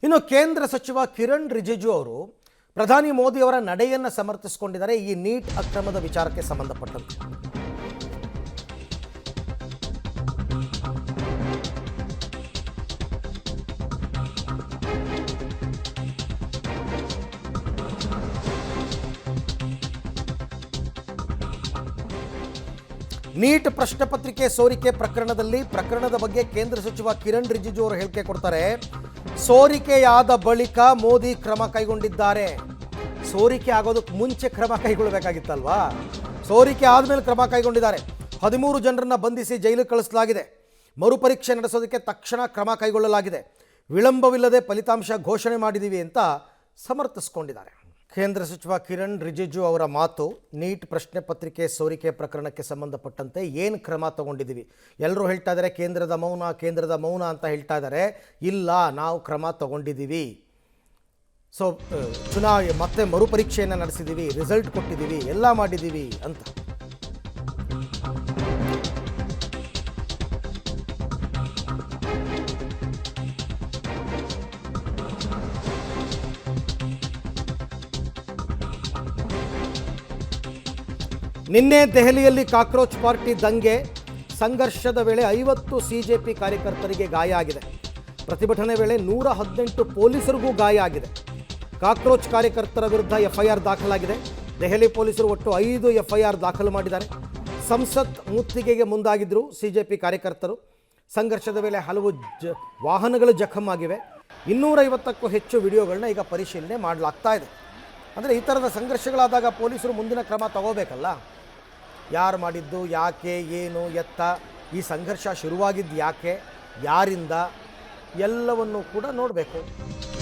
ಇನ್ನು ಕೇಂದ್ರ ಸಚಿವ ಕಿರಣ್ ರಿಜಿಜು ಅವರು ಪ್ರಧಾನಿ ಮೋದಿಯವರ ನಡೆಯನ್ನು ಸಮರ್ಥಿಸಿಕೊಂಡಿದ್ದಾರೆ ಈ ನೀಟ್ ಅಕ್ರಮದ ವಿಚಾರಕ್ಕೆ ಸಂಬಂಧಪಟ್ಟಂತೆ. ನೀಟ್ ಪ್ರಶ್ನೆ ಪತ್ರಿಕೆ ಸೋರಿಕೆ ಪ್ರಕರಣದ ಬಗ್ಗೆ ಕೇಂದ್ರ ಸಚಿವ ಕಿರಣ್ ರಿಜಿಜು ಅವರು ಹೇಳಿಕೆ ಕೊಡ್ತಾರೆ. ಸೋರಿಕೆಯಾದ ಬಳಿಕ ಮೋದಿ ಕ್ರಮ ಕೈಗೊಂಡಿದ್ದಾರೆ. ಸೋರಿಕೆ ಆಗೋದಕ್ಕೆ ಮುಂಚೆ ಕ್ರಮ ಕೈಗೊಳ್ಳಬೇಕಾಗಿತ್ತಲ್ವಾ? ಸೋರಿಕೆ ಆದಮೇಲೆ ಕ್ರಮ ಕೈಗೊಂಡಿದ್ದಾರೆ. 13 ಜನರನ್ನು ಬಂಧಿಸಿ ಜೈಲಿಗೆ ಕಳಿಸಲಾಗಿದೆ. ಮರುಪರೀಕ್ಷೆ ನಡೆಸೋದಕ್ಕೆ ತಕ್ಷಣ ಕ್ರಮ ಕೈಗೊಳ್ಳಲಾಗಿದೆ. ವಿಳಂಬವಿಲ್ಲದೆ ಫಲಿತಾಂಶ ಘೋಷಣೆ ಮಾಡಿದ್ದೀವಿ ಅಂತ ಸಮರ್ಥಿಸಿಕೊಂಡಿದ್ದಾರೆ. ಕೇಂದ್ರ ಸಚಿವ ಕಿರಣ್ ರಿಜಿಜು ಅವರ ಮಾತು, ನೀಟ್ ಪ್ರಶ್ನೆ ಪತ್ರಿಕೆ ಸೋರಿಕೆ ಪ್ರಕರಣಕ್ಕೆ ಸಂಬಂಧಪಟ್ಟಂತೆ ಏನು ಕ್ರಮ ತಗೊಂಡಿದ್ದೀವಿ. ಎಲ್ಲರೂ ಹೇಳ್ತಾ ಇದ್ದಾರೆ ಕೇಂದ್ರದ ಮೌನ ಅಂತ ಹೇಳ್ತಾ ಇದ್ದಾರೆ. ಇಲ್ಲ, ನಾವು ಕ್ರಮ ತಗೊಂಡಿದ್ದೀವಿ. ಮತ್ತೆ ಮರುಪರೀಕ್ಷೆಯನ್ನು ನಡೆಸಿದ್ದೀವಿ, ರಿಸಲ್ಟ್ ಕೊಟ್ಟಿದ್ದೀವಿ, ಎಲ್ಲ ಮಾಡಿದ್ದೀವಿ ಅಂತ. ನಿನ್ನೆ ದೆಹಲಿಯಲ್ಲಿ ಕಾಕ್ರೋಚ್ ಪಾರ್ಟಿ ದಂಗೆ ಸಂಘರ್ಷದ ವೇಳೆ 50 ಸಿಜೆಪಿ ಕಾರ್ಯಕರ್ತರಿಗೆ ಗಾಯ ಆಗಿದೆ. ಪ್ರತಿಭಟನೆ ವೇಳೆ 118 ಪೊಲೀಸರಿಗೂ ಗಾಯ ಆಗಿದೆ. ಕಾಕ್ರೋಚ್ ಕಾರ್ಯಕರ್ತರ ವಿರುದ್ಧ ಎಫ್ಐಆರ್ ದಾಖಲಾಗಿದೆ. ದೆಹಲಿ ಪೊಲೀಸರು ಒಟ್ಟು 5 ಎಫ್ಐಆರ್ ದಾಖಲು ಮಾಡಿದ್ದಾರೆ. ಸಂಸತ್ ಮುತ್ತಿಗೆಗೆ ಮುಂದಾಗಿದ್ದರು ಸಿಜೆಪಿ ಕಾರ್ಯಕರ್ತರು. ಸಂಘರ್ಷದ ವೇಳೆ ಹಲವು ವಾಹನಗಳು ಜಖಮಾಗಿವೆ. 250ಕ್ಕೂ ಹೆಚ್ಚು ವಿಡಿಯೋಗಳನ್ನ ಈಗ ಪರಿಶೀಲನೆ ಮಾಡಲಾಗ್ತಾ ಇದೆ. ಅಂದರೆ ಈ ಥರದ ಸಂಘರ್ಷಗಳಾದಾಗ ಪೊಲೀಸರು ಮುಂದಿನ ಕ್ರಮ ತಗೋಬೇಕಲ್ಲ. ಯಾರು ಮಾಡಿದ್ದು, ಯಾಕೆ, ಏನು, ಎತ್ತ, ಈ ಸಂಘರ್ಷ ಶುರುವಾಗಿದ್ದು ಯಾಕೆ, ಯಾರಿಂದ, ಎಲ್ಲವನ್ನೂ ಕೂಡ ನೋಡಬೇಕು.